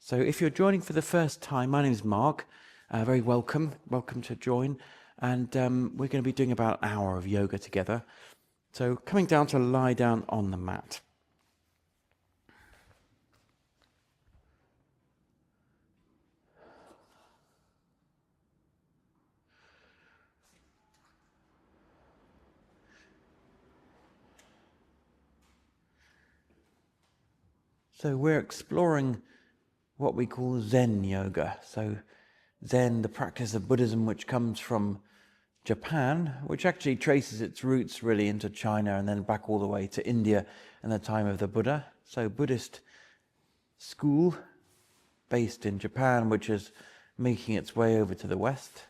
So if you're joining for the first time, my name is Mark. Very welcome to join. And we're going to be doing about an hour of yoga together. So coming down to lie down on the mat. So we're exploring what we call Zen yoga. So Zen, the practice of Buddhism, which comes from Japan, which actually traces its roots really into China and then back all the way to India in the time of the Buddha. So Buddhist school based in Japan, which is making its way over to the West.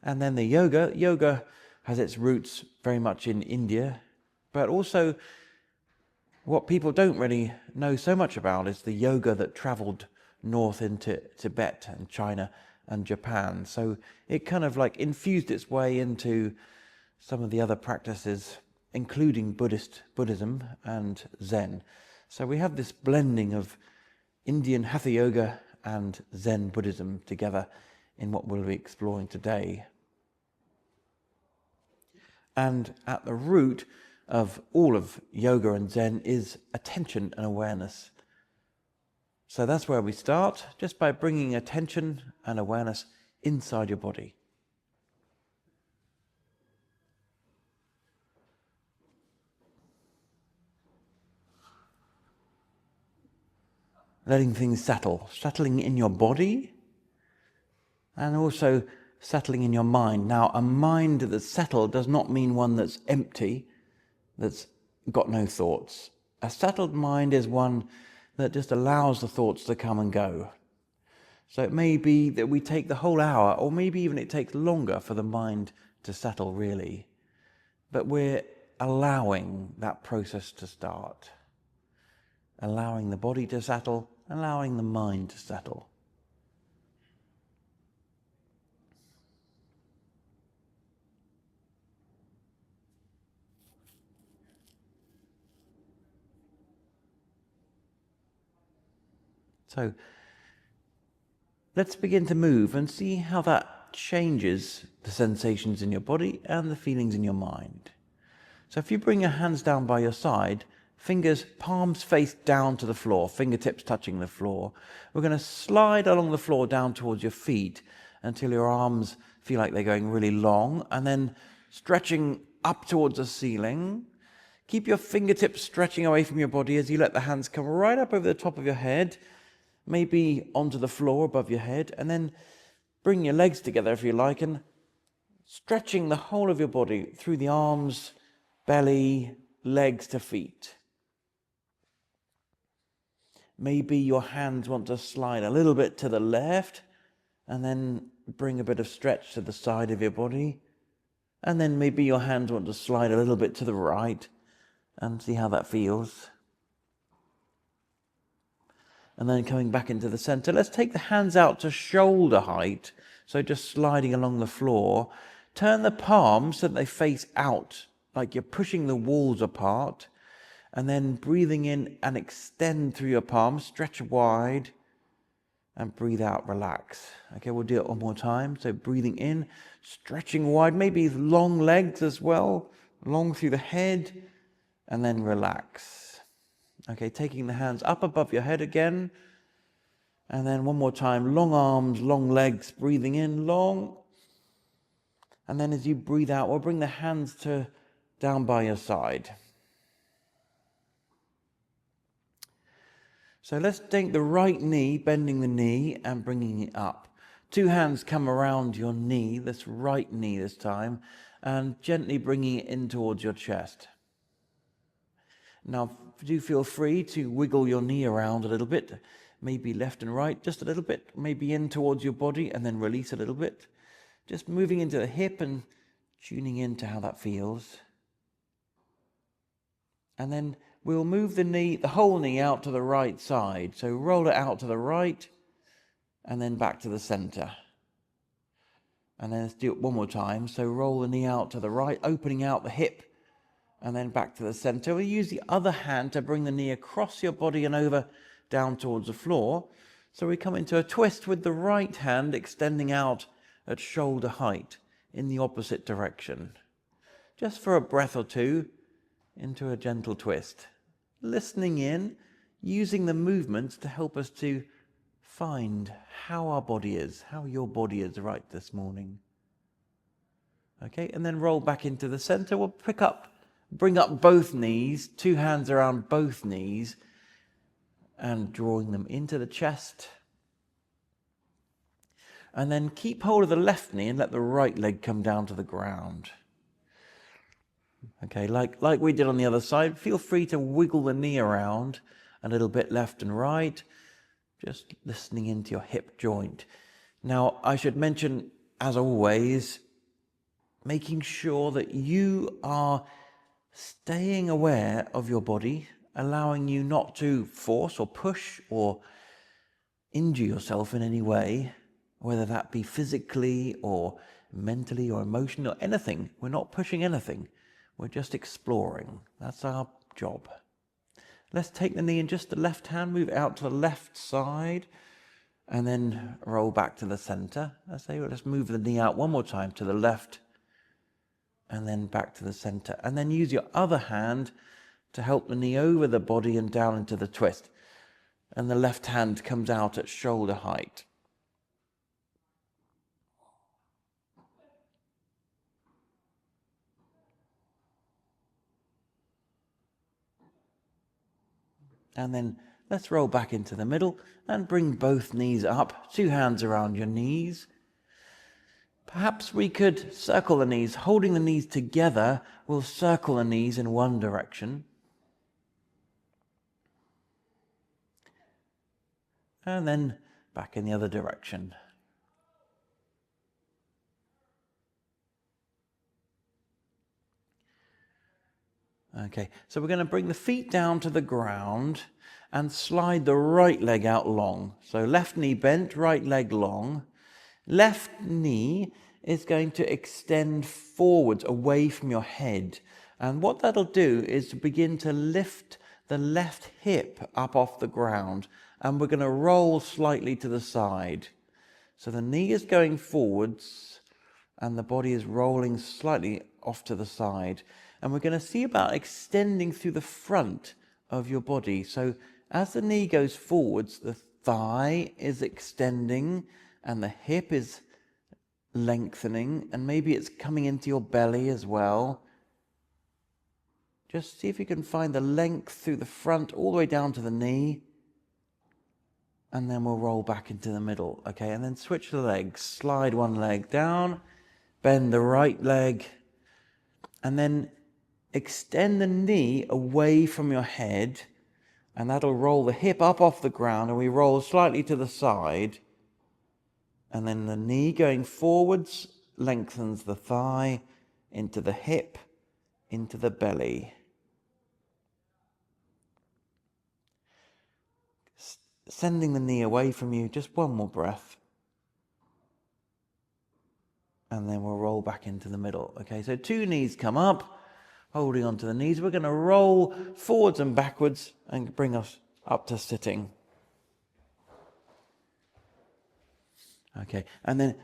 And then the yoga has its roots very much in India, but also what people don't really know so much about is the yoga that traveled north into Tibet and China and Japan. So it kind of like infused its way into some of the other practices, including Buddhism and Zen. So we have this blending of Indian Hatha Yoga and Zen Buddhism together in what we'll be exploring today. And at the root of all of yoga and Zen is attention and awareness. So that's where we start, just by bringing attention and awareness inside your body. Letting things settle, settling in your body and also settling in your mind. Now, a mind that's settled does not mean one that's empty, that's got no thoughts. A settled mind is one that just allows the thoughts to come and go. So it may be that we take the whole hour, or maybe even it takes longer for the mind to settle really. But we're allowing that process to start. Allowing the body to settle, allowing the mind to settle. So let's begin to move and see how that changes the sensations in your body and the feelings in your mind. So if you bring your hands down by your side, fingers, palms face down to the floor, fingertips touching the floor. We're going to slide along the floor down towards your feet until your arms feel like they're going really long, and then stretching up towards the ceiling. Keep your fingertips stretching away from your body as you let the hands come right up over the top of your head, maybe onto the floor above your head, and then bring your legs together if you like, and stretching the whole of your body through the arms, belly, legs to feet. Maybe your hands want to slide a little bit to the left, and then bring a bit of stretch to the side of your body. And then maybe your hands want to slide a little bit to the right, and see how that feels. And then coming back into the center, let's take the hands out to shoulder height. So just sliding along the floor. Turn the palms so that they face out, like you're pushing the walls apart. And then breathing in and extend through your palms, stretch wide. And breathe out, relax. Okay, we'll do it one more time. So breathing in, stretching wide, maybe long legs as well, long through the head. And then relax. Okay, taking the hands up above your head again. And then one more time, long arms, long legs, breathing in, long. And then as you breathe out, we'll bring the hands down by your side. So let's take the right knee, bending the knee and bringing it up. Two hands come around your knee, this right knee this time, and gently bringing it in towards your chest. Now, do feel free to wiggle your knee around a little bit, maybe left and right, just a little bit, maybe in towards your body and then release a little bit. Just moving into the hip and tuning into how that feels. And then we'll move the whole knee out to the right side. So roll it out to the right and then back to the center. And then let's do it one more time. So roll the knee out to the right, opening out the hip. And then back to the center. We'll use the other hand to bring the knee across your body and over down towards the floor. So we come into a twist with the right hand extending out at shoulder height in the opposite direction. Just for a breath or two, into a gentle twist. Listening in, using the movements to help us to find how our body is, how your body is right this morning. Okay, and then roll back into the center. We'll bring up both knees, two hands around both knees, and drawing them into the chest. And then keep hold of the left knee and let the right leg come down to the ground. Okay, like we did on the other side, feel free to wiggle the knee around a little bit left and right, just listening into your hip joint. Now, I should mention, as always, making sure that you are staying aware of your body, allowing you not to force or push or injure yourself in any way, whether that be physically or mentally or emotionally or anything. We're not pushing anything. We're just exploring. That's our job. Let's take the knee in just the left hand, move it out to the left side, and then roll back to the center. Let's move the knee out one more time to the left, and then back to the center. And then use your other hand to help the knee over the body and down into the twist. And the left hand comes out at shoulder height. And then let's roll back into the middle and bring both knees up, two hands around your knees. Perhaps we could circle the knees. Holding the knees together, we'll circle the knees in one direction. And then back in the other direction. Okay, so we're going to bring the feet down to the ground and slide the right leg out long. So left knee bent, right leg long. Left knee is going to extend forwards away from your head. And what that'll do is begin to lift the left hip up off the ground. And we're going to roll slightly to the side. So the knee is going forwards and the body is rolling slightly off to the side. And we're going to see about extending through the front of your body. So as the knee goes forwards, the thigh is extending and the hip is lengthening, and maybe it's coming into your belly as well. Just see if you can find the length through the front all the way down to the knee. And then we'll roll back into the middle. Okay, and then switch the legs. Slide one leg down, bend the right leg, and then extend the knee away from your head, and that'll roll the hip up off the ground, and we roll slightly to the side. And then the knee going forwards lengthens the thigh into the hip, into the belly. Sending the knee away from you, just one more breath. And then we'll roll back into the middle. Okay, so two knees come up, holding onto the knees. We're going to roll forwards and backwards and bring us up to sitting. Okay, and then,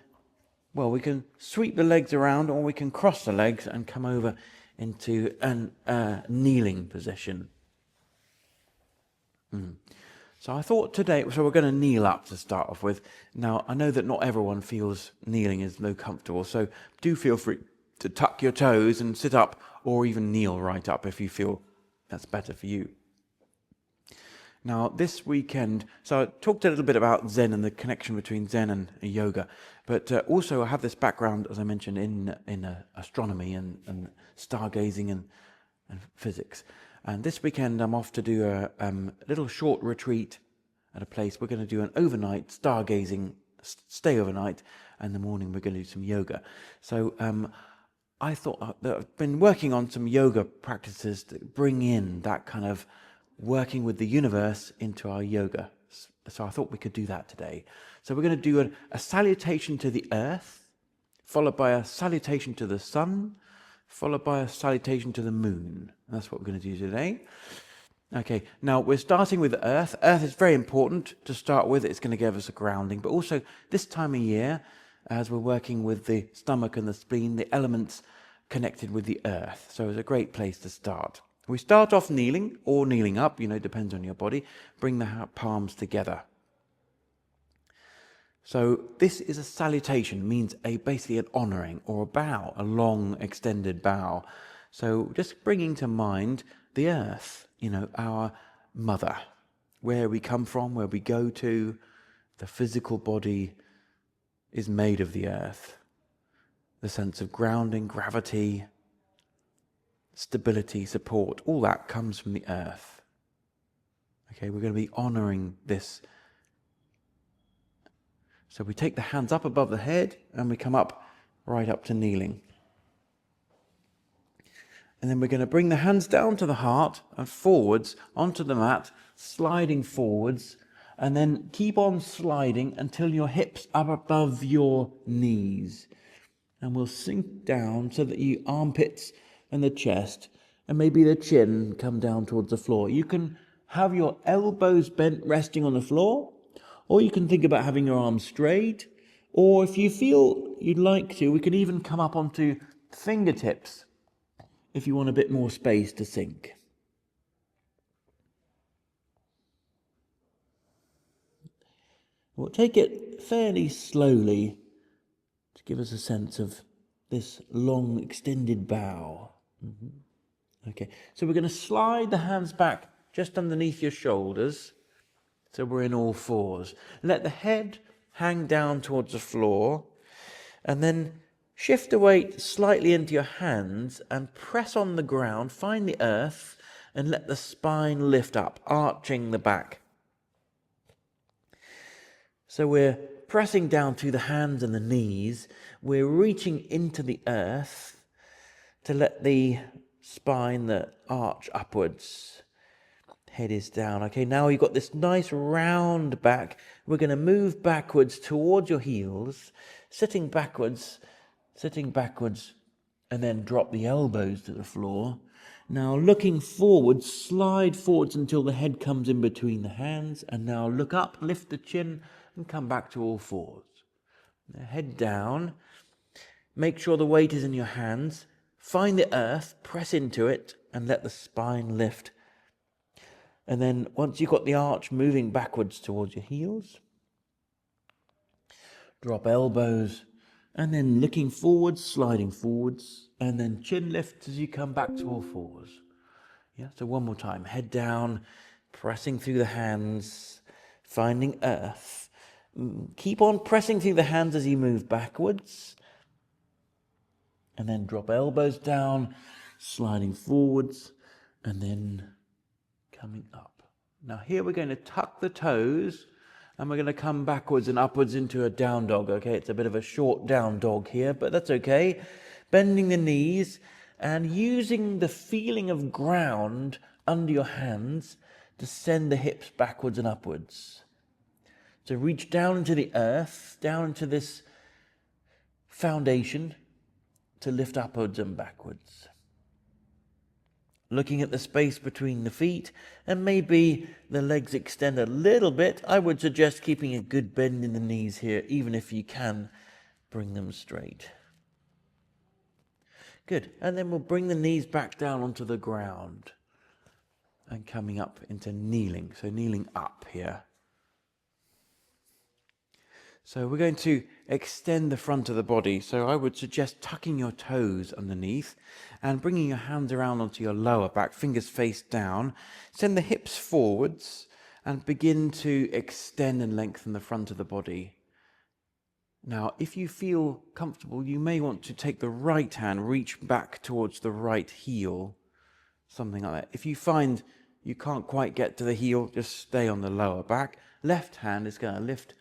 well, we can sweep the legs around, or we can cross the legs and come over into a kneeling position. So I thought today, so we're going to kneel up to start off with. Now, I know that not everyone feels kneeling is no comfortable, so do feel free to tuck your toes and sit up, or even kneel right up if you feel that's better for you. Now, this weekend, so I talked a little bit about Zen and the connection between Zen and yoga, but also I have this background, as I mentioned, in astronomy and stargazing and physics. And this weekend I'm off to do a little short retreat at a place. We're going to do an overnight stargazing, stay overnight, and in the morning we're going to do some yoga. So I thought that I've been working on some yoga practices to bring in that kind of working with the universe into our yoga. So I thought we could do that today. So we're going to do a salutation to the earth, followed by a salutation to the sun, followed by a salutation to the moon. And that's what we're going to do today. Okay, now we're starting with Earth. Earth is very important to start with. It's going to give us a grounding. But also this time of year, as we're working with the stomach and the spleen, the elements connected with the Earth. So it's a great place to start. We start off kneeling or kneeling up, depends on your body. Bring the palms together. So this is a salutation, means basically an honouring or a bow, a long extended bow. So just bringing to mind the Earth, our mother, where we come from, where we go to. The physical body is made of the Earth. The sense of grounding, gravity, stability, support, all that comes from the Earth. Okay, we're going to be honouring this. So we take the hands up above the head and we come up right up to kneeling. And then we're going to bring the hands down to the heart and forwards onto the mat, sliding forwards, and then keep on sliding until your hips are above your knees. And we'll sink down so that your armpits and the chest and maybe the chin come down towards the floor. You can have your elbows bent resting on the floor, or you can think about having your arms straight, or if you feel you'd like to, we can even come up onto fingertips if you want a bit more space to sink. We'll take it fairly slowly to give us a sense of this long extended bow. Okay, so we're going to slide the hands back just underneath your shoulders. So we're in all fours. Let the head hang down towards the floor, and then shift the weight slightly into your hands and press on the ground, find the earth, and let the spine lift up, arching the back. So we're pressing down through the hands and the knees. We're reaching into the earth to let the spine, the arch upwards. Head is down. Okay, now you've got this nice round back. We're going to move backwards towards your heels, sitting backwards, and then drop the elbows to the floor. Now looking forward, slide forwards until the head comes in between the hands, and now look up, lift the chin, and come back to all fours. Now head down. Make sure the weight is in your hands. Find the earth, press into it, and let the spine lift. And then once you've got the arch moving backwards towards your heels, drop elbows, and then looking forwards, sliding forwards, and then chin lift as you come back to all fours. Yeah, so one more time. Head down, pressing through the hands, finding earth. Keep on pressing through the hands as you move backwards. And then drop elbows down, sliding forwards, and then coming up. Now here we're going to tuck the toes and we're going to come backwards and upwards into a down dog. Okay, it's a bit of a short down dog here, but that's okay. Bending the knees and using the feeling of ground under your hands to send the hips backwards and upwards. So reach down into the earth, down into this foundation to lift upwards and backwards. Looking at the space between the feet, and maybe the legs extend a little bit. I would suggest keeping a good bend in the knees here, even if you can bring them straight. Good, and then we'll bring the knees back down onto the ground and coming up into kneeling, so kneeling up here. So we're going to extend the front of the body. So I would suggest tucking your toes underneath and bringing your hands around onto your lower back, fingers face down. Send the hips forwards and begin to extend and lengthen the front of the body. Now, if you feel comfortable, you may want to take the right hand, reach back towards the right heel, something like that. If you find you can't quite get to the heel, just stay on the lower back. Left hand is going to lift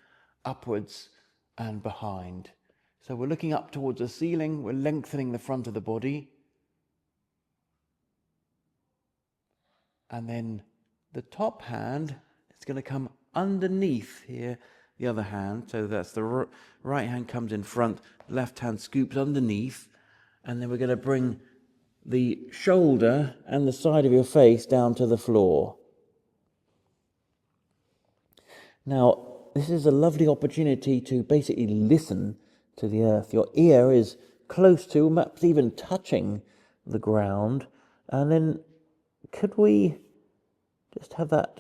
upwards and behind. So we're looking up towards the ceiling, we're lengthening the front of the body. And then the top hand is going to come underneath here, the other hand. So that's the right hand comes in front, left hand scoops underneath, and then we're going to bring the shoulder and the side of your face down to the floor. Now, this is a lovely opportunity to basically listen to the earth. Your ear is close to, perhaps even touching the ground. And then could we just have that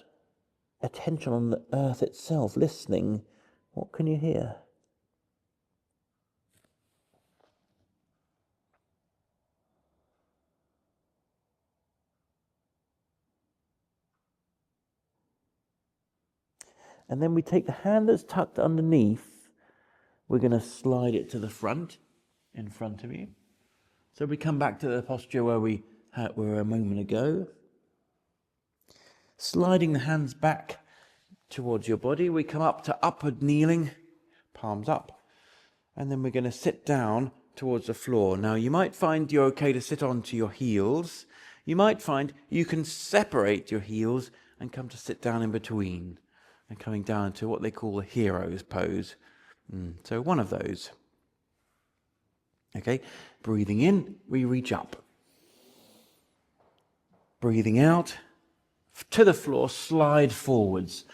attention on the earth itself, listening? What can you hear? And then we take the hand that's tucked underneath, we're going to slide it to the front, in front of you. So we come back to the posture where we were a moment ago. Sliding the hands back towards your body, we come up to upward kneeling, palms up, and then we're going to sit down towards the floor. Now, you might find you're okay to sit onto your heels. You might find you can separate your heels and come to sit down in between, and coming down to what they call a hero's pose. So one of those. Okay, breathing in, we reach up. Breathing out, to the floor, slide forwards.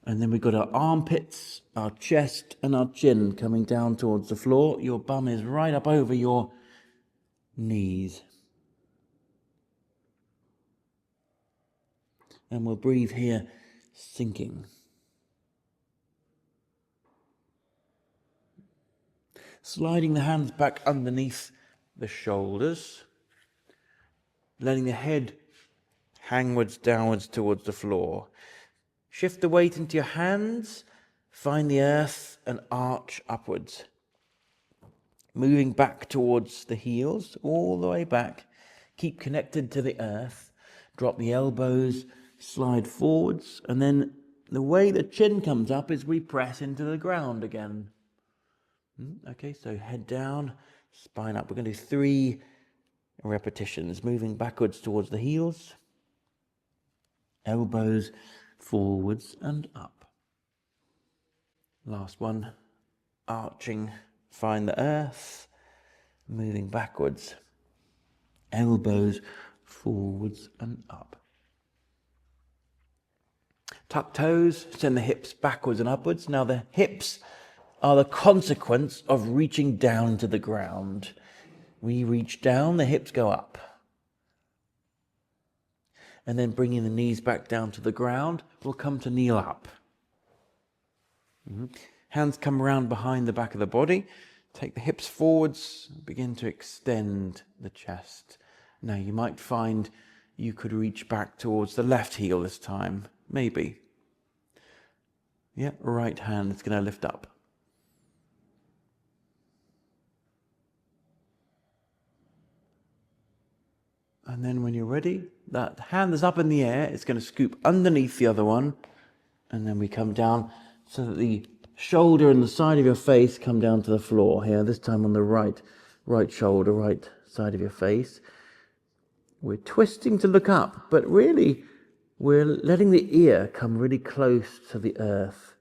And then we've got our armpits, our chest, and our chin coming down towards the floor. Your bum is right up over your knees. And we'll breathe here, sinking. Sliding the hands back underneath the shoulders, letting the head hangwards, downwards towards the floor. Shift the weight into your hands, find the earth and arch upwards. Moving back towards the heels, all the way back. Keep connected to the earth. Drop the elbows, slide forwards, and then the way the chin comes up is we press into the ground again. Okay, so head down, spine up. We're going to do 3 repetitions, moving backwards towards the heels, elbows forwards and up. Last one, arching, find the earth, moving backwards, elbows forwards and up. Tuck toes, send the hips backwards and upwards. Now the hips are the consequence of reaching down to the ground. We reach down, the hips go up. And then bringing the knees back down to the ground, we'll come to kneel up. Hands come around behind the back of the body. Take the hips forwards, begin to extend the chest. Now you might find you could reach back towards the left heel this time, maybe. Yeah, right hand is going to lift up. And then when you're ready, that hand that's up in the air is going to scoop underneath the other one. And then we come down so that the shoulder and the side of your face come down to the floor here. This time on the right shoulder, right side of your face. We're twisting to look up, but really we're letting the ear come really close to the earth.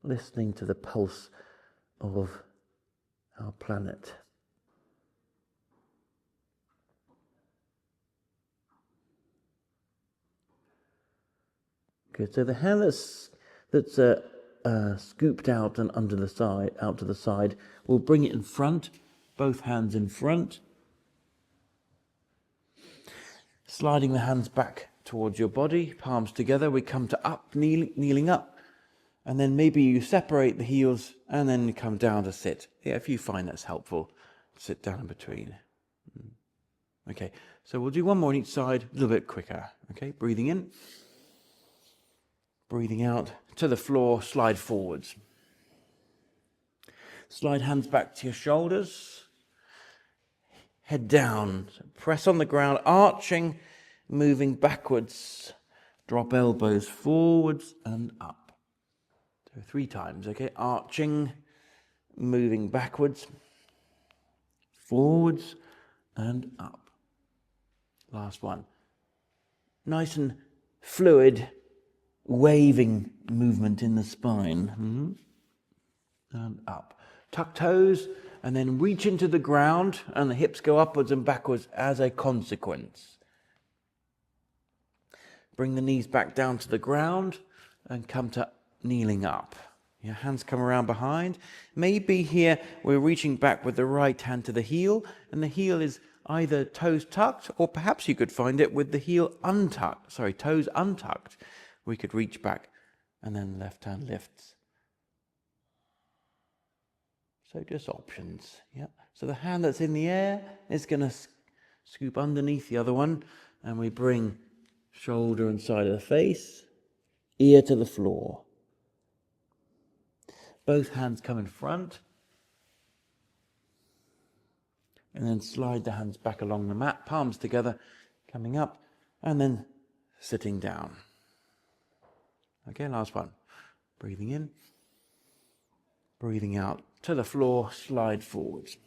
Listening to the pulse of our planet. Good. So the hand that's scooped out and out to the side, we'll bring it in front. Both hands in front. Sliding the hands back towards your body, palms together. We come to up, kneeling up, and then maybe you separate the heels and then you come down to sit. Yeah, if you find that's helpful, sit down in between. Okay. So we'll do one more on each side, a little bit quicker. Okay. Breathing in. Breathing out to the floor, slide forwards. Slide hands back to your shoulders. Head down. So press on the ground, arching, moving backwards. Drop elbows forwards and up. So 3 times, okay? Arching, moving backwards, forwards and up. Last one. Nice and fluid, waving movement in the spine. And up. Tuck toes, and then reach into the ground, and the hips go upwards and backwards as a consequence. Bring the knees back down to the ground and come to kneeling up. Your hands come around behind. Maybe here we're reaching back with the right hand to the heel, and the heel is either toes tucked, or perhaps you could find it with the heel untucked, toes untucked. We could reach back, and then the left hand lifts. So just options, yeah. So the hand that's in the air is going to scoop underneath the other one, and we bring shoulder and side of the face, ear to the floor. Both hands come in front, and then slide the hands back along the mat, palms together, coming up, and then sitting down. Okay, last one. Breathing in, breathing out to the floor, slide forwards.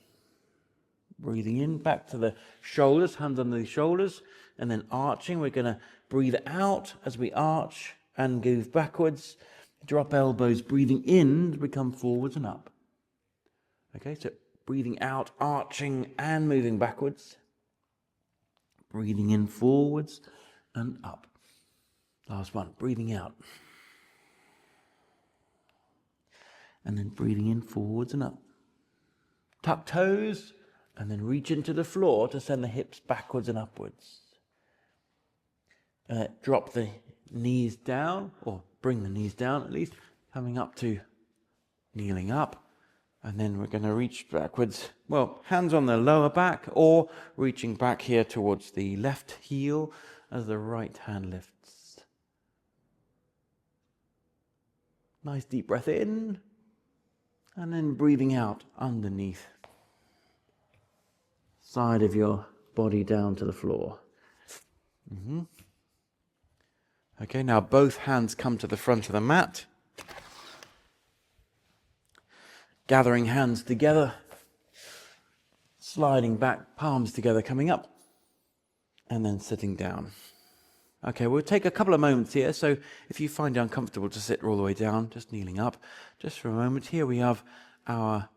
Breathing in, back to the shoulders, hands under the shoulders, and then arching. We're going to breathe out as we arch and move backwards. Drop elbows, breathing in, we come forwards and up. Okay, so breathing out, arching and moving backwards. Breathing in, forwards and up. Last one, breathing out. And then breathing in, forwards and up. Tuck toes, and then reach into the floor to send the hips backwards and upwards. Drop the knees down, or bring the knees down at least, coming up to kneeling up. And then we're going to reach backwards, hands on the lower back, or reaching back here towards the left heel as the right hand lifts. Nice deep breath in, and then breathing out underneath. Side of your body down to the floor. Okay, now both hands come to the front of the mat. Gathering hands together, sliding back, palms together, coming up, and then sitting down. Okay, we'll take a couple of moments here, so if you find it uncomfortable to sit all the way down, just kneeling up, just for a moment. Here we have our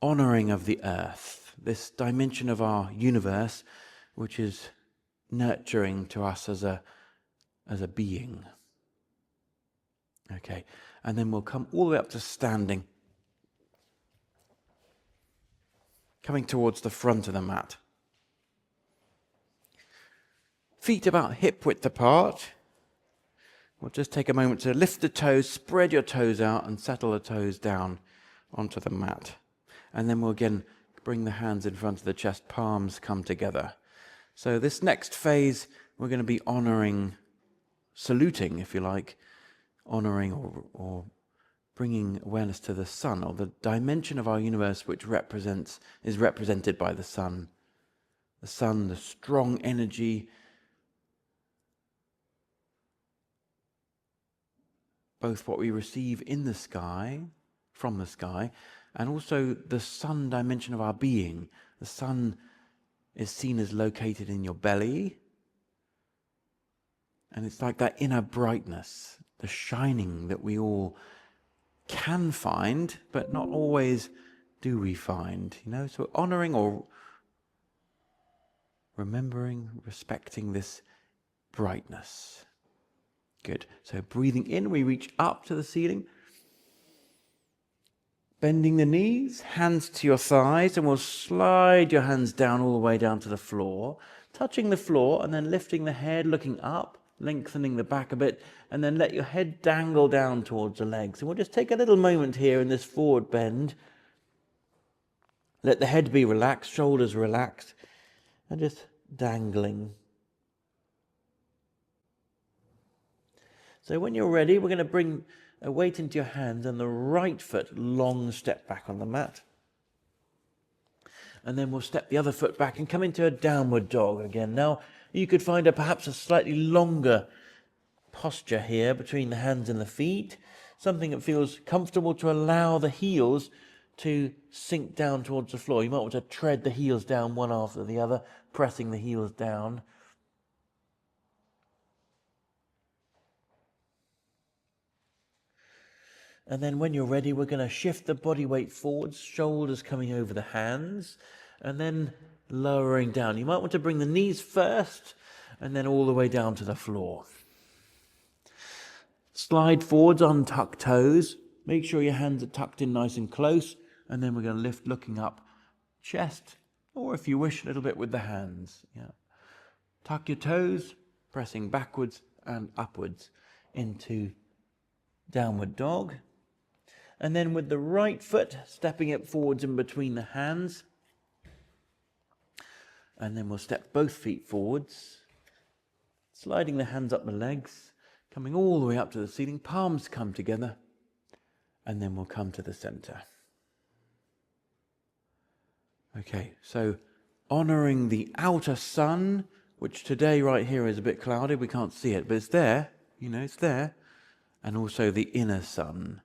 honoring of the earth, this dimension of our universe, which is nurturing to us as a being. Okay, and then we'll come all the way up to standing, coming towards the front of the mat. Feet about hip width apart. We'll just take a moment to lift the toes, spread your toes out, and settle the toes down onto the mat. And then we'll again bring the hands in front of the chest, palms come together. So this next phase, we're going to be honoring, saluting, if you like, honoring or bringing awareness to the sun, or the dimension of our universe which is represented by the sun. The sun, the strong energy, both what we receive in the sky, from the sky, and also the sun dimension of our being. The sun is seen as located in your belly, and it's like that inner brightness, the shining that we all can find, but not always do we find, so honoring or remembering, respecting this brightness. Good. So breathing in, we reach up to the ceiling, bending the knees, hands to your thighs, and we'll slide your hands down all the way down to the floor, touching the floor, and then lifting the head, looking up, lengthening the back a bit, and then let your head dangle down towards the legs. And we'll just take a little moment here in this forward bend. Let the head be relaxed, shoulders relaxed, and just dangling. So when you're ready, we're going to bring a weight into your hands and the right foot long step back on the mat. And then we'll step the other foot back and come into a downward dog again. Now, you could find perhaps a slightly longer posture here between the hands and the feet, something that feels comfortable to allow the heels to sink down towards the floor. You might want to tread the heels down one after the other, pressing the heels down. And then when you're ready, we're going to shift the body weight forwards, shoulders coming over the hands, and then lowering down. You might want to bring the knees first, and then all the way down to the floor. Slide forwards, untuck toes. Make sure your hands are tucked in nice and close, and then we're going to lift looking up, chest, or if you wish, a little bit with the hands. Yeah. Tuck your toes, pressing backwards and upwards into downward dog. And then with the right foot, stepping it forwards in between the hands. And then we'll step both feet forwards, sliding the hands up the legs, coming all the way up to the ceiling. Palms come together, and then we'll come to the center. Okay, so honoring the outer sun, which today right here is a bit cloudy, we can't see it, but it's there, it's there. And also the inner sun,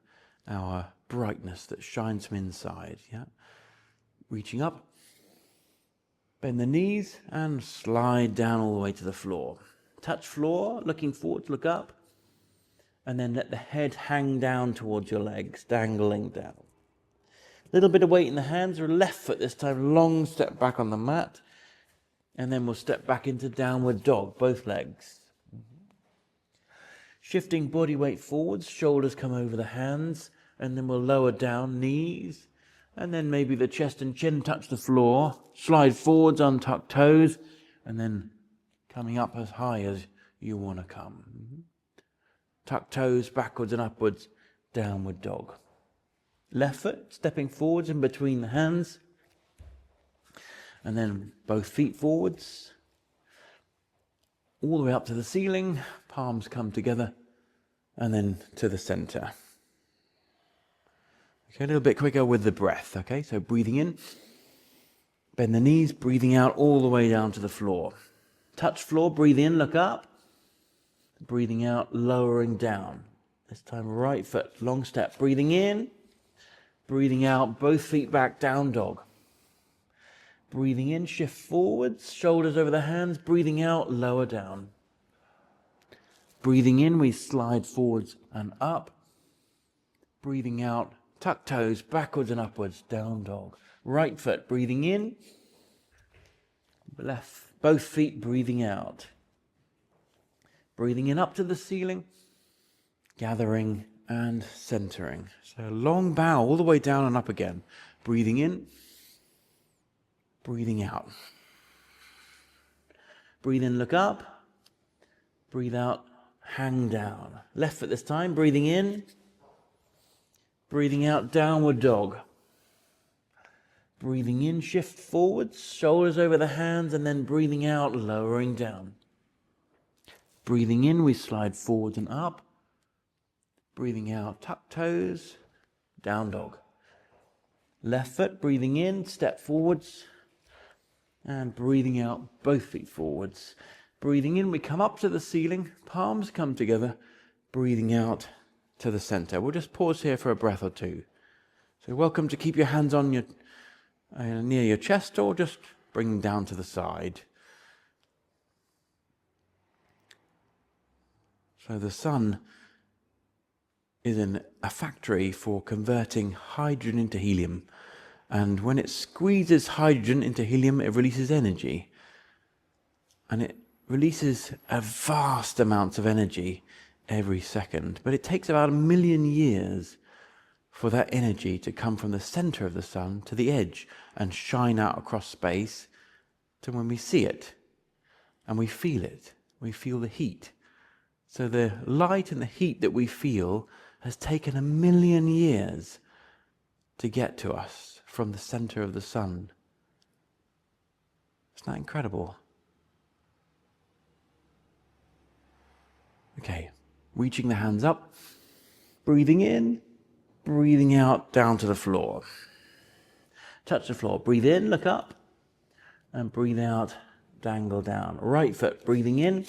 our brightness that shines from inside, yeah. Reaching up, bend the knees and slide down all the way to the floor. Touch floor, looking forward, look up, and then let the head hang down towards your legs, dangling down. Little bit of weight in the hands, or left foot this time, long step back on the mat, and then we'll step back into downward dog, both legs. Shifting body weight forwards, shoulders come over the hands, and then we'll lower down, knees, and then maybe the chest and chin touch the floor, slide forwards, untuck toes, and then coming up as high as you want to come. Tuck toes backwards and upwards, downward dog. Left foot stepping forwards in between the hands, and then both feet forwards, all the way up to the ceiling, palms come together, and then to the center. Okay, a little bit quicker with the breath, okay? So breathing in, bend the knees, breathing out all the way down to the floor. Touch floor, breathe in, look up. Breathing out, lowering down. This time right foot, long step. Breathing in, breathing out, both feet back, down dog. Breathing in, shift forwards, shoulders over the hands. Breathing out, lower down. Breathing in, we slide forwards and up. Breathing out, tuck toes backwards and upwards, down dog. Right foot, breathing in. Left, both feet breathing out. Breathing in up to the ceiling, gathering and centering. So long bow all the way down and up again. Breathing in, breathing out. Breathe in, look up. Breathe out, hang down. Left foot this time, breathing in. Breathing out, downward dog. Breathing in, shift forwards, shoulders over the hands, and then breathing out, lowering down. Breathing in, we slide forwards and up. Breathing out, tuck toes, down dog. Left foot, breathing in, step forwards, and breathing out, both feet forwards. Breathing in, we come up to the ceiling, palms come together. Breathing out to the center. We'll just pause here for a breath or two. So welcome to keep your hands on your near your chest, or just bring them down to the side. So the sun is in a factory for converting hydrogen into helium. And when it squeezes hydrogen into helium, it releases energy. And it releases a vast amounts of energy every second. But it takes about 1 million years for that energy to come from the center of the sun to the edge and shine out across space to when we see it and we feel it. We feel the heat. So the light and the heat that we feel has taken 1 million years to get to us from the center of the sun. Isn't that incredible? Okay, reaching the hands up, breathing in, breathing out down to the floor. Touch the floor. Breathe in, look up, and breathe out, dangle down. Right foot, breathing in,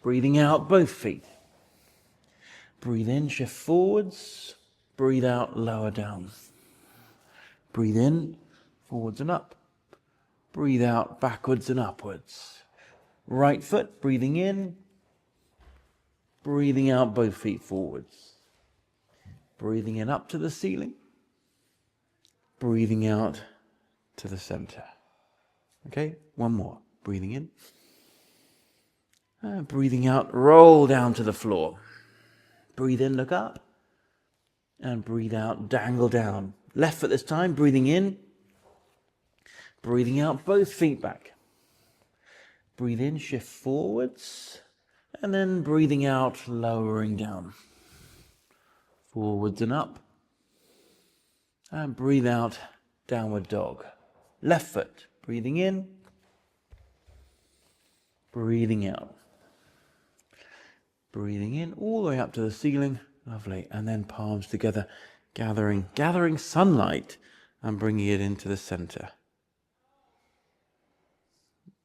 breathing out, both feet. Breathe in, shift forwards, breathe out, lower down. Breathe in, forwards and up. Breathe out, backwards and upwards. Right foot, breathing in, breathing out, both feet forwards. Breathing in up to the ceiling. Breathing out to the center. Okay, one more. Breathing in. Breathing out, roll down to the floor. Breathe in, look up. And breathe out, dangle down. Left foot this time, breathing in. Breathing out, both feet back. Breathe in, shift forwards. And then breathing out, lowering down. Forwards and up. And breathe out, downward dog. Left foot, breathing in. Breathing out. Breathing in all the way up to the ceiling. Lovely. And then palms together, gathering sunlight and bringing it into the center.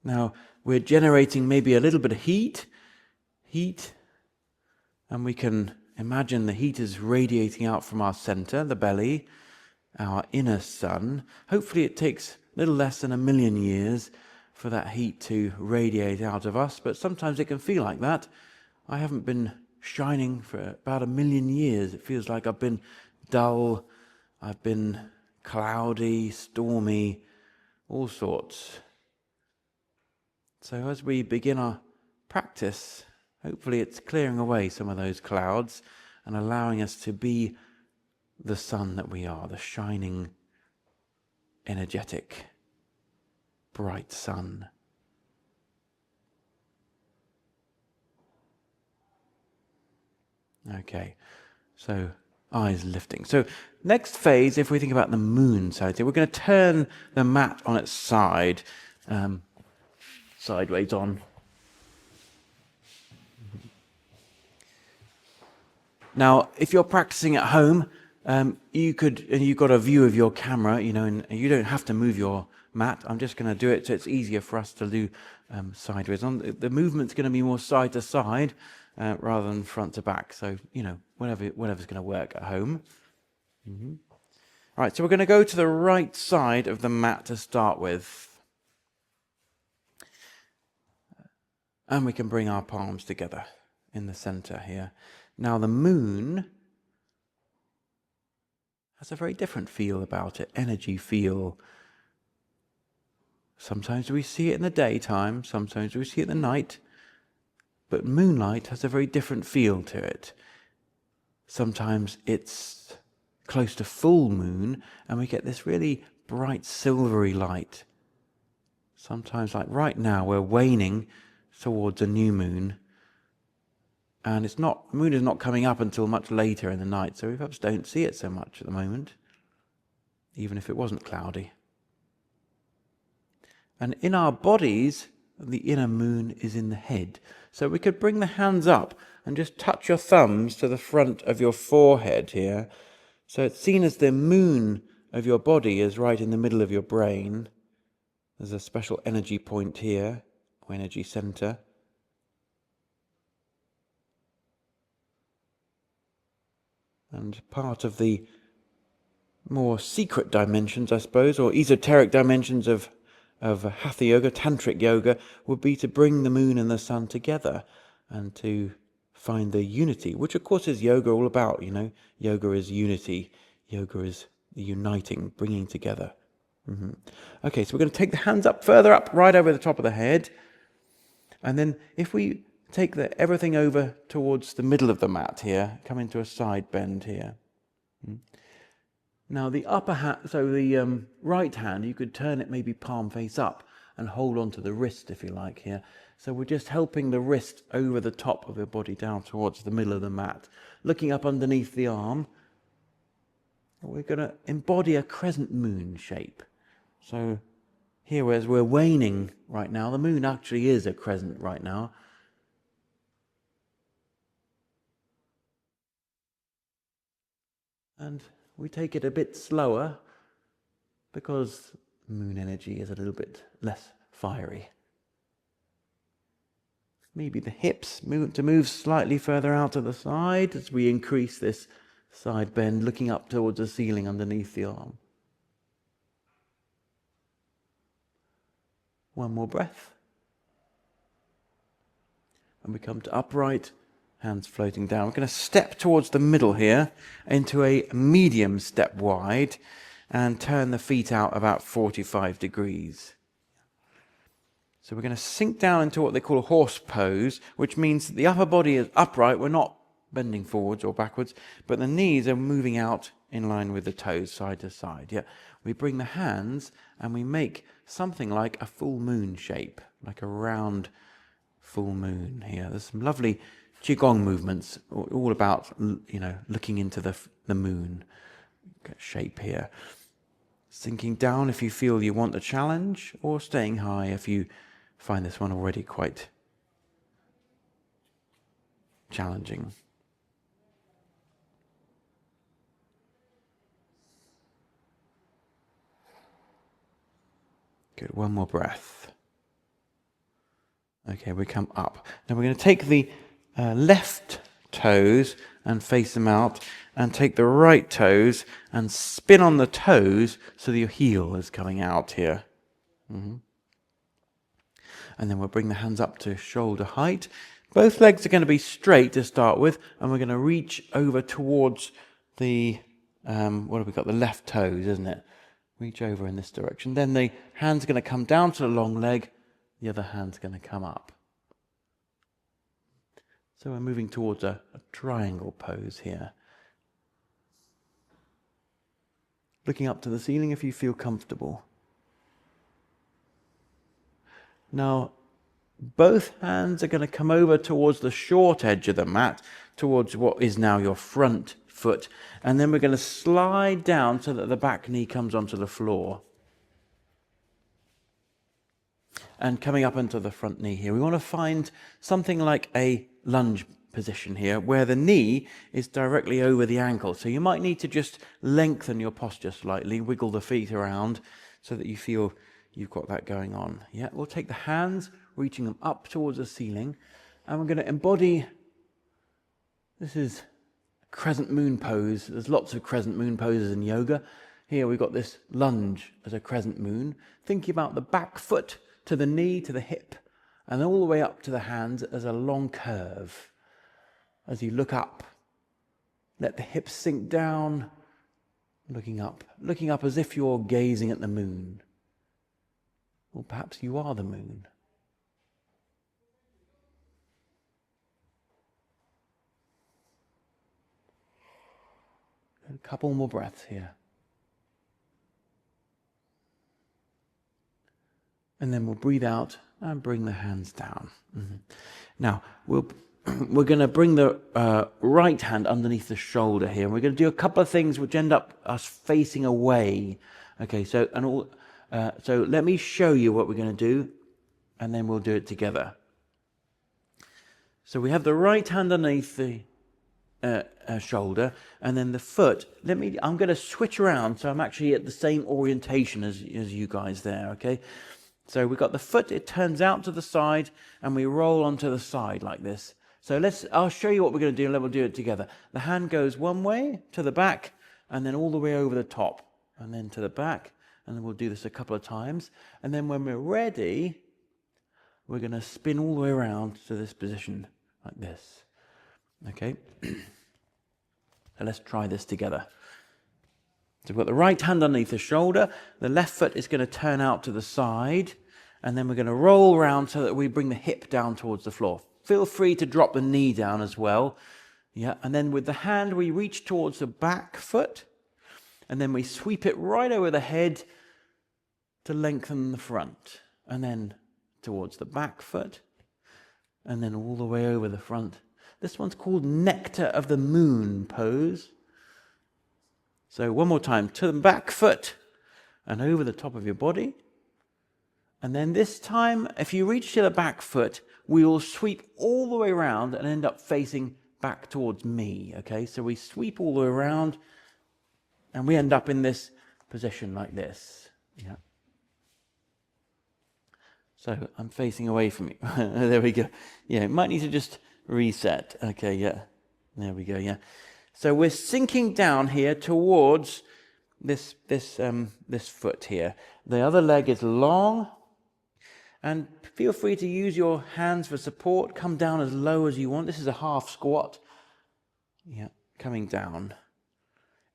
Now, we're generating maybe a little bit of heat, and we can imagine the heat is radiating out from our center, the belly, our inner sun. Hopefully it takes a little less than 1 million years for that heat to radiate out of us, but sometimes it can feel like that. I haven't been shining for about 1 million years. It feels like I've been dull, I've been cloudy, stormy, all sorts. So as we begin our practice, hopefully it's clearing away some of those clouds and allowing us to be the sun that we are, the shining, energetic, bright sun. Okay, so eyes lifting. So next phase, if we think about the moon salutation, we're going to turn the mat on its side, sideways on. Now, if you're practicing at home, you could, and you've got a view of your camera, and you don't have to move your mat. I'm just going to do it so it's easier for us to do sideways on. The movement's going to be more side to side rather than front to back. So, whatever's going to work at home. Mm-hmm. All right, so we're going to go to the right side of the mat to start with. And we can bring our palms together in the center here. Now the moon has a very different feel about it, energy feel. Sometimes we see it in the daytime, sometimes we see it in the night, but moonlight has a very different feel to it. Sometimes it's close to full moon and we get this really bright silvery light. Sometimes, like right now, we're waning towards a new moon. And the moon is not coming up until much later in the night, so we perhaps don't see it so much at the moment, even if it wasn't cloudy. And in our bodies, the inner moon is in the head. So we could bring the hands up and just touch your thumbs to the front of your forehead here. So it's seen as the moon of your body is right in the middle of your brain. There's a special energy point here, or energy center. And part of the more secret dimensions, I suppose, or esoteric dimensions of Hatha Yoga, Tantric Yoga, would be to bring the moon and the sun together and to find the unity, which of course is yoga all about, Yoga is unity. Yoga is the uniting, bringing together. Mm-hmm. Okay, so we're going to take the hands up, further up, right over the top of the head. And then if we take everything over towards the middle of the mat here, come into a side bend here. Now the upper hand, so the right hand, you could turn it maybe palm face up and hold on to the wrist if you like here. So we're just helping the wrist over the top of your body down towards the middle of the mat. Looking up underneath the arm, we're going to embody a crescent moon shape. So here, as we're waning right now, the moon actually is a crescent right now. And we take it a bit slower because moon energy is a little bit less fiery. Maybe the hips move slightly further out to the side as we increase this side bend, looking up towards the ceiling underneath the arm. One more breath. And we come to upright Hands floating down. We're going to step towards the middle here into a medium step wide and turn the feet out about 45 degrees. So we're going to sink down into what they call a horse pose, which means that the upper body is upright. We're not bending forwards or backwards, but the knees are moving out in line with the toes, side to side. Yeah, we bring the hands and we make something like a full moon shape, like a round full moon here. There's some lovely qigong movements, all about, you know, looking into the moon shape here. Sinking down if you feel you want the challenge, or staying high if you find this one already quite challenging. Good, one more breath. Okay, we come up. Now we're going to take the left toes and face them out, and take the right toes and spin on the toes so that your heel is coming out here. And then we'll bring the hands up to shoulder height. Both legs are going to be straight to start with, and we're going to reach over towards the, what have we got? The left toes, isn't it? Reach over in this direction. Then the hand's going to come down to the long leg. The other hand's going to come up. So we're moving towards a triangle pose here. Looking up to the ceiling if you feel comfortable. Now, both hands are going to come over towards the short edge of the mat, towards what is now your front foot. And then we're going to slide down so that the back knee comes onto the floor. And coming up into the front knee here, we want to find something like a lunge position here, where the knee is directly over the ankle. So you might need to just lengthen your posture slightly, wiggle the feet around so that you feel you've got that going on. Yeah, we'll take the hands, reaching them up towards the ceiling, and we're going to embody, this is crescent moon pose. There's lots of crescent moon poses in yoga. Here we've got this lunge as a crescent moon, thinking about the back foot to the knee, to the hip, and all the way up to the hands as a long curve. As you look up, let the hips sink down, looking up as if you're gazing at the moon. Or perhaps you are the moon. A couple more breaths here. And then we'll breathe out and bring the hands down. Now, we're going to bring the right hand underneath the shoulder here. And we're going to do a couple of things which end up us facing away. Okay, so let me show you what we're going to do, and then we'll do it together. So we have the right hand underneath the shoulder, and then the foot. I'm going to switch around so I'm actually at the same orientation as you guys there, okay? So we've got the foot, it turns out to the side, and we roll onto the side like this. So I'll show you what we're going to do, and then we'll do it together. The hand goes one way, to the back, and then all the way over the top, and then to the back, and then we'll do this a couple of times. And then when we're ready, we're going to spin all the way around to this position, like this. Okay? So let's try this together. So we've got the right hand underneath the shoulder, the left foot is going to turn out to the side, and then we're going to roll around so that we bring the hip down towards the floor. Feel free to drop the knee down as well. Yeah, and then with the hand we reach towards the back foot, and then we sweep it right over the head to lengthen the front, and then towards the back foot, and then all the way over the front. This one's called Nectar of the Moon pose. So one more time, to the back foot and over the top of your body. And then this time, if you reach to the back foot, we will sweep all the way around and end up facing back towards me, okay? So we sweep all the way around and we end up in this position like this. Yeah. So I'm facing away from you. There we go. Yeah, might need to just reset. Okay, yeah. There we go, yeah. So we're sinking down here towards this foot here. The other leg is long, And feel free to use your hands for support. Come down as low as you want. This is a half squat. Yeah, coming down.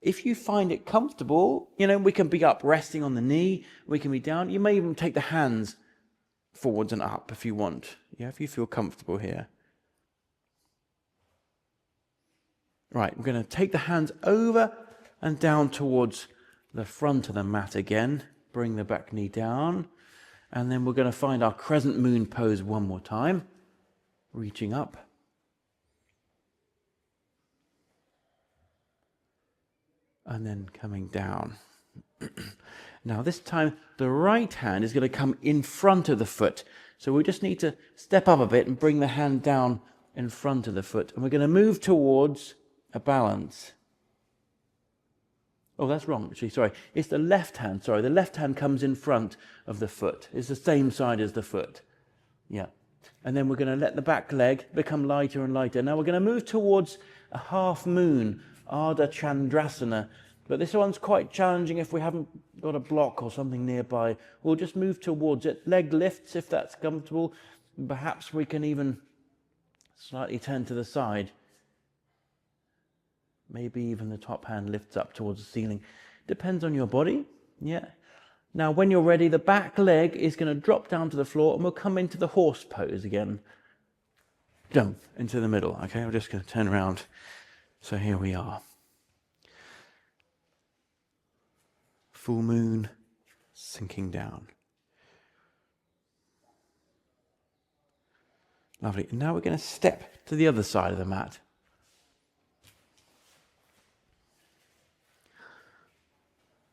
If you find it comfortable, we can be up resting on the knee. We can be down. You may even take the hands forwards and up if you want. Yeah, if you feel comfortable here. Right, we're going to take the hands over and down towards the front of the mat again. Bring the back knee down. And then we're going to find our crescent moon pose one more time. Reaching up. And then coming down. Now this time the right hand is going to come in front of the foot. So we just need to step up a bit and bring the hand down in front of the foot. And we're going to move towards a balance. Oh, that's wrong, actually, sorry. It's the left hand, sorry. The left hand comes in front of the foot. It's the same side as the foot. Yeah. And then we're going to let the back leg become lighter and lighter. Now we're going to move towards a half moon, Ardha Chandrasana. But this one's quite challenging if we haven't got a block or something nearby. We'll just move towards it. Leg lifts if that's comfortable. Perhaps we can even slightly turn to the side. Maybe even the top hand lifts up towards the ceiling. Depends on your body. Yeah. Now, when you're ready, the back leg is going to drop down to the floor and we'll come into the horse pose again. Jump into the middle. Okay, I'm just going to turn around. So here we are. Full moon sinking down. Lovely. And now we're going to step to the other side of the mat.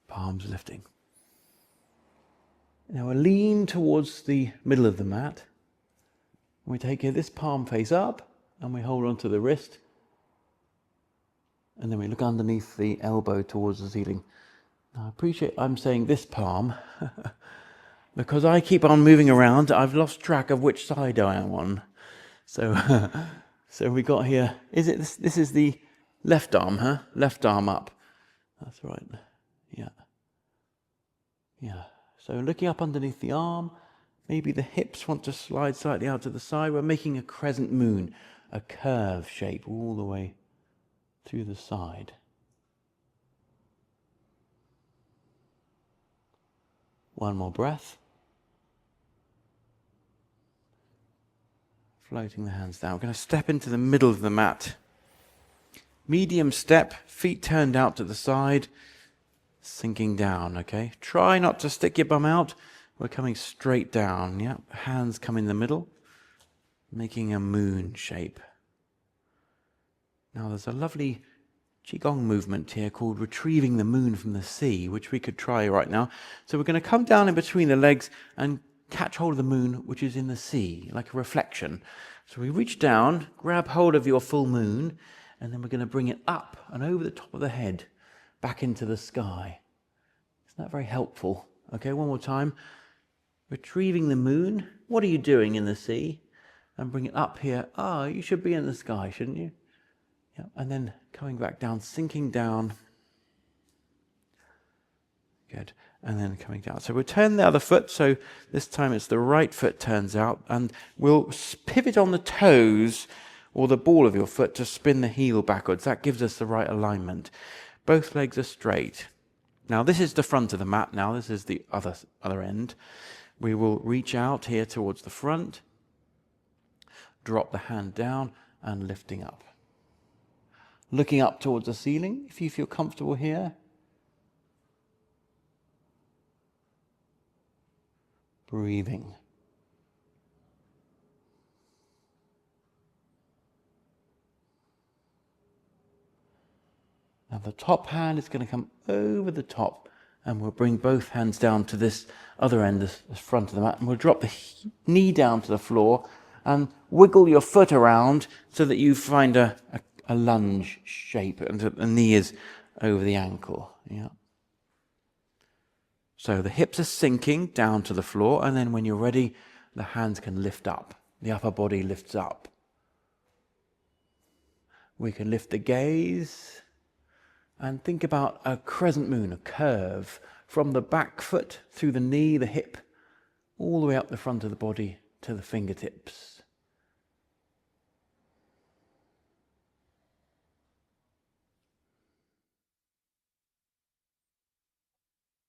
Palms lifting. Now we'll lean towards the middle of the mat. We take this palm face up and we hold onto the wrist. And then we look underneath the elbow towards the ceiling. Now I appreciate I'm saying this palm because I keep on moving around. I've lost track of which side I am on. So, so we got here. This is the left arm, huh? Left arm up. That's right. Yeah. Yeah. So looking up underneath the arm, maybe the hips want to slide slightly out to the side. We're making a crescent moon, a curve shape all the way through the side. One more breath. Floating the hands down. We're going to step into the middle of the mat. Medium step, feet turned out to the side. Sinking down, okay? Try not to stick your bum out. We're coming straight down, yeah? Hands come in the middle, making a moon shape. Now there's a lovely Qigong movement here called retrieving the moon from the sea, which we could try right now. So we're going to come down in between the legs and catch hold of the moon, which is in the sea, like a reflection. So we reach down, grab hold of your full moon, and then we're going to bring it up and over the top of the head. Back into the sky. Isn't that very helpful? Okay, one more time. Retrieving the moon. What are you doing in the sea? And bring it up here. Ah, you should be in the sky, shouldn't you? Yeah. And then coming back down, sinking down. Good. And then coming down. So we'll turn the other foot. So this time it's the right foot turns out. And we'll pivot on the toes or the ball of your foot to spin the heel backwards. That gives us the right alignment. Both legs are straight. Now this is the front of the mat now. This is the other end. We will reach out here towards the front. Drop the hand down and lifting up. Looking up towards the ceiling if you feel comfortable here. Breathing. Now the top hand is going to come over the top and we'll bring both hands down to this other end, this front of the mat, and we'll drop the knee down to the floor and wiggle your foot around so that you find a lunge shape and the knee is over the ankle. Yeah. So the hips are sinking down to the floor, and then when you're ready, the hands can lift up. The upper body lifts up. We can lift the gaze and think about a crescent moon, a curve from the back foot through the knee, the hip, all the way up the front of the body to the fingertips.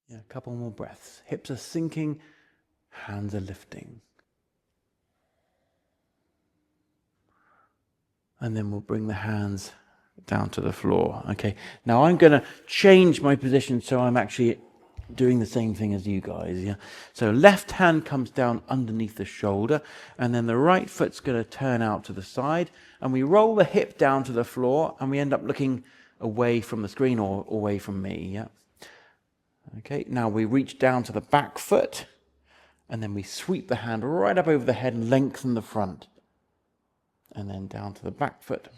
Yeah, a couple more breaths. Hips are sinking, hands are lifting. And then we'll bring the hands down to the floor. Okay, now I'm going to change my position so I'm actually doing the same thing as you guys. Yeah. So left hand comes down underneath the shoulder, and then the right foot's going to turn out to the side, and we roll the hip down to the floor, and we end up looking away from the screen or away from me. Yeah. Okay, now we reach down to the back foot, and then we sweep the hand right up over the head and lengthen the front. And then down to the back foot.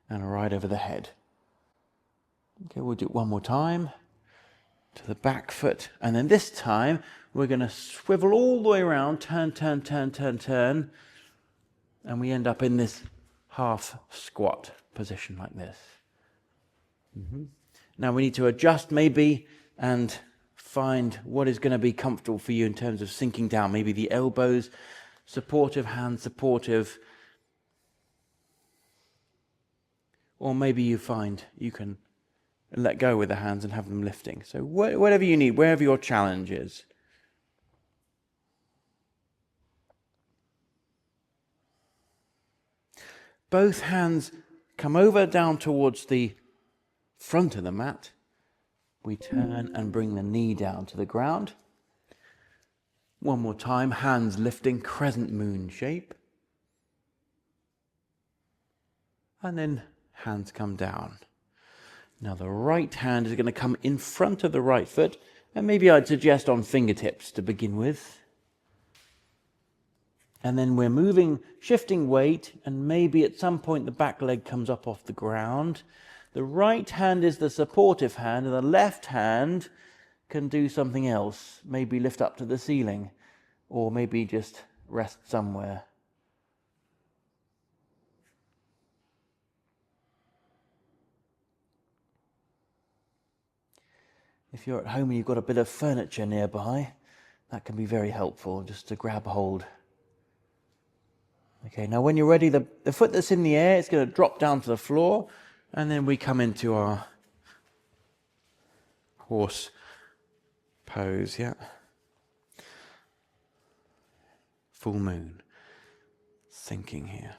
And right over the head. Okay, we'll do it one more time. To the back foot. And then this time, we're going to swivel all the way around. Turn, turn, turn, turn, turn. And we end up in this half squat position like this. Now we need to adjust maybe and find what is going to be comfortable for you in terms of sinking down. Maybe the elbows, supportive hands, supportive. Or maybe you find you can let go with the hands and have them lifting. So whatever you need, wherever your challenge is. Both hands come over down towards the front of the mat. We turn and bring the knee down to the ground. One more time, hands lifting, crescent moon shape. And then hands come down. Now the right hand is going to come in front of the right foot, and maybe I'd suggest on fingertips to begin with. And then we're moving, shifting weight, and maybe at some point the back leg comes up off the ground. The right hand is the supportive hand, and the left hand can do something else. Maybe lift up to the ceiling, or maybe just rest somewhere. If you're at home and you've got a bit of furniture nearby, that can be very helpful, just to grab hold. Okay, now when you're ready, the foot that's in the air is going to drop down to the floor, and then we come into our horse pose, yeah. Full moon, sinking here.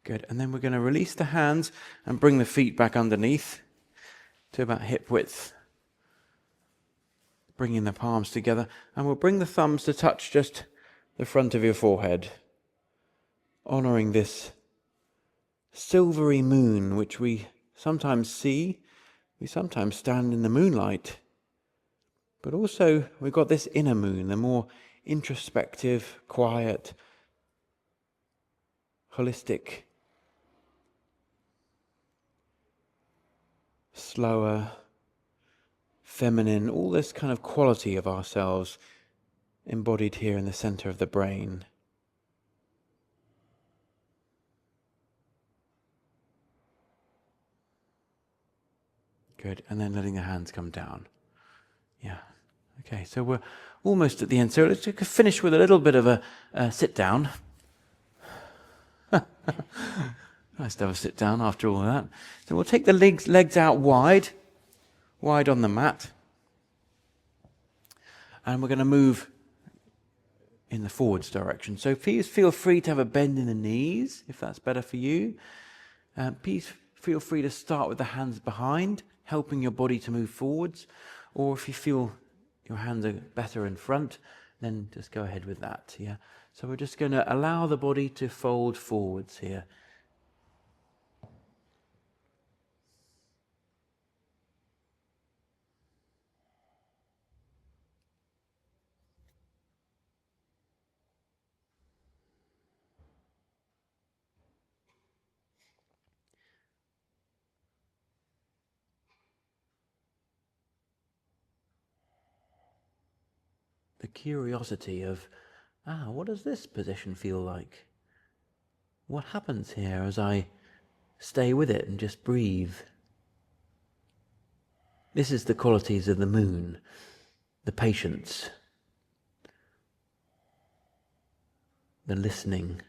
Good, and then we're going to release the hands and bring the feet back underneath to about hip width. Bringing the palms together, and we'll bring the thumbs to touch just the front of your forehead, honouring this silvery moon which we sometimes see, we sometimes stand in the moonlight, but also we've got this inner moon, the more introspective, quiet, holistic, slower, feminine, all this kind of quality of ourselves embodied here in the center of the brain. Good, and then letting the hands come down. Yeah, okay, so we're almost at the end. So let's finish with a little bit of a sit down. Nice to have a sit down after all that. So we'll take the legs out wide on the mat. And we're going to move in the forwards direction. So please feel free to have a bend in the knees, if that's better for you. Please feel free to start with the hands behind, helping your body to move forwards. Or if you feel your hands are better in front, then just go ahead with that. Yeah. So we're just going to allow the body to fold forwards here. The curiosity of, what does this position feel like? what happens here as I stay with it and just breathe. This is the qualities of the moon, the patience, the listening,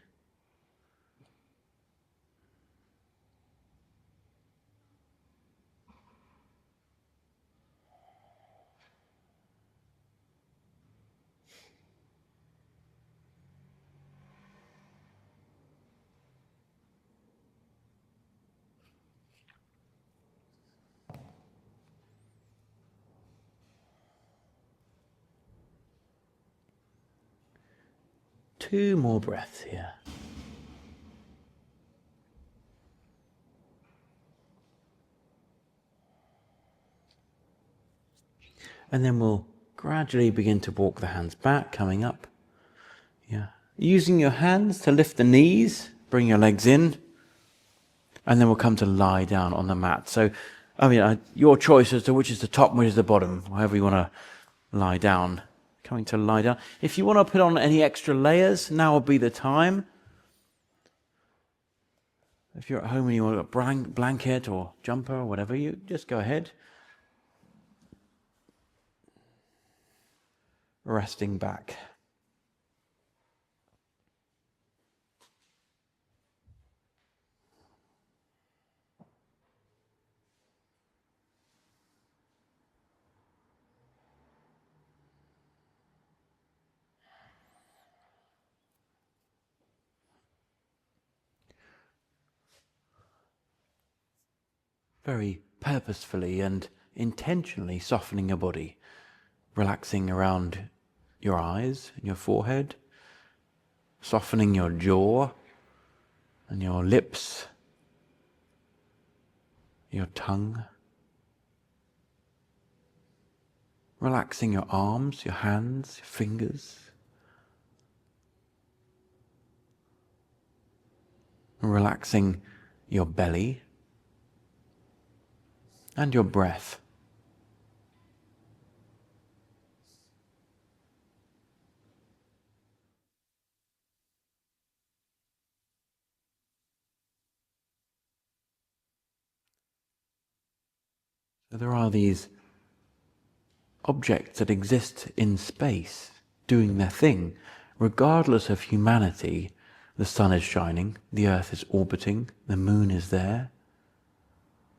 two more breaths here. And then we'll gradually begin to walk the hands back, coming up. Yeah. Using your hands to lift the knees, bring your legs in, and then we'll come to lie down on the mat. So, your choice as to which is the top and which is the bottom, however you want to lie down. Coming to lie down. If you want to put on any extra layers, now would be the time. If you're at home and you want a blanket or jumper or whatever, you just go ahead. Resting back. Very purposefully and intentionally softening your body, relaxing around your eyes and your forehead, softening your jaw and your lips, your tongue, relaxing your arms, your hands, your fingers, relaxing your belly and your breath. So there are these objects that exist in space, doing their thing, regardless of humanity. The sun is shining, the earth is orbiting, the moon is there.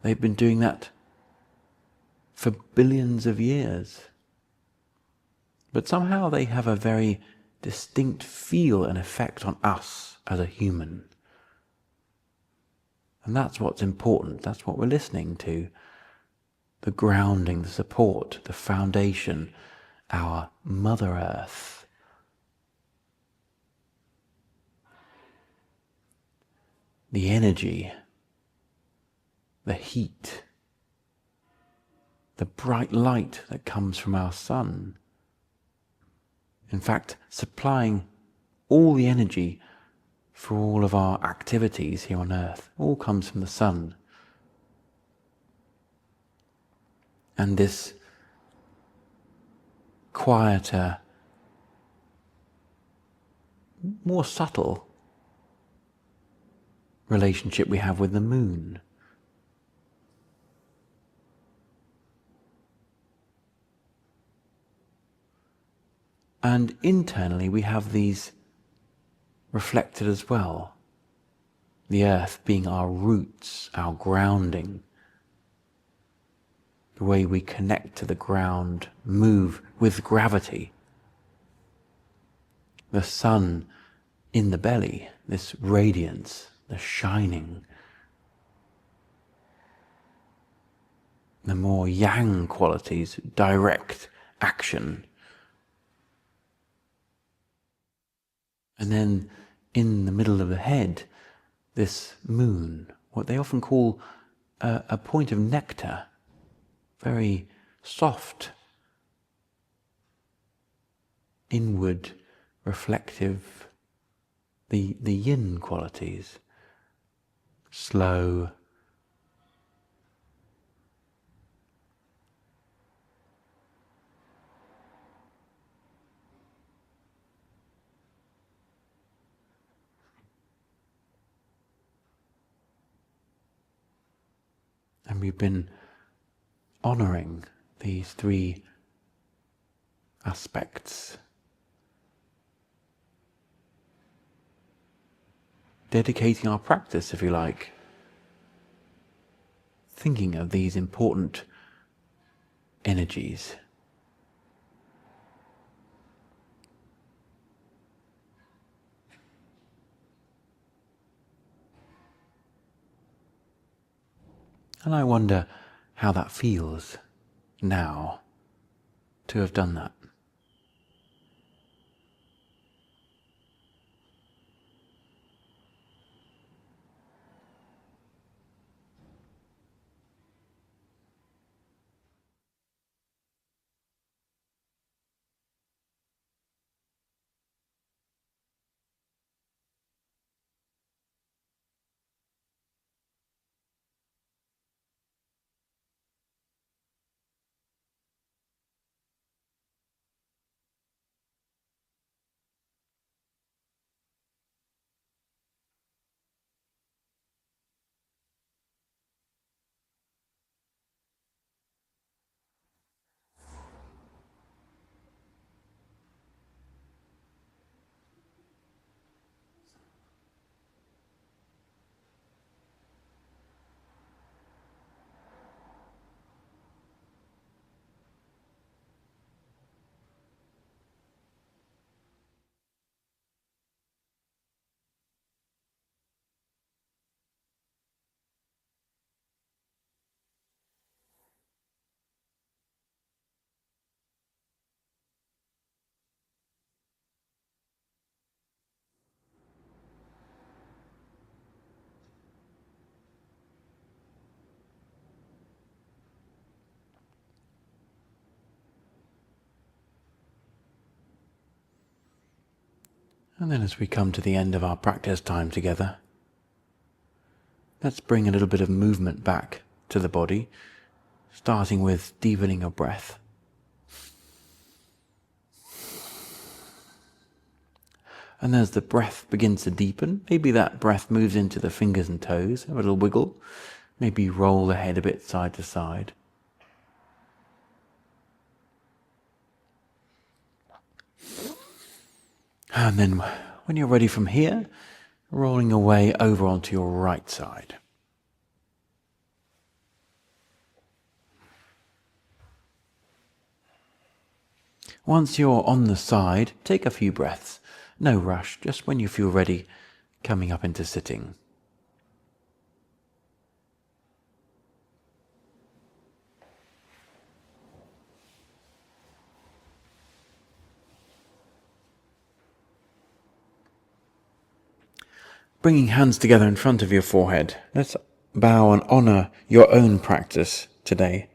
They've been doing that for billions of years. But somehow they have a very distinct feel and effect on us as a human. And that's what's important, that's what we're listening to. The grounding, the support, the foundation, our Mother Earth. The energy, the heat, the bright light that comes from our sun. In fact, supplying all the energy for all of our activities here on Earth, all comes from the sun. And this quieter, more subtle relationship we have with the moon. And internally we have these reflected as well. The earth being our roots, our grounding, the way we connect to the ground, move with gravity. The sun in the belly, this radiance, the shining. The more yang qualities, direct action. And then in the middle of the head, this moon, what they often call a point of nectar, very soft, inward, reflective, the yin qualities, slow, And we've been honoring these three aspects. Dedicating our practice, if you like, thinking of these important energies. And I wonder how that feels now to have done that. And then as we come to the end of our practice time together, let's bring a little bit of movement back to the body, starting with deepening your breath. And as the breath begins to deepen, maybe that breath moves into the fingers and toes, have a little wiggle, maybe roll the head a bit side to side. And then when you're ready from here, rolling away over onto your right side. Once you're on the side, take a few breaths. No rush, just when you feel ready, coming up into sitting. Bringing hands together in front of your forehead, let's bow and honor your own practice today.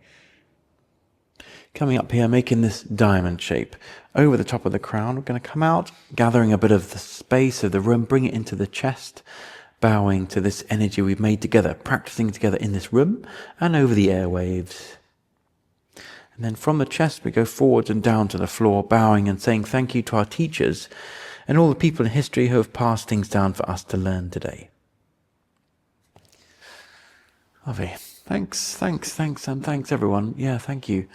Coming up here, making this diamond shape over the top of the crown. We're going to come out, gathering a bit of the space of the room, bring it into the chest, bowing to this energy we've made together, practicing together in this room and over the airwaves. And then from the chest, we go forwards and down to the floor, bowing and saying thank you to our teachers and all the people in history who have passed things down for us to learn today. Lovely. Thanks, and thanks everyone. Yeah, thank you.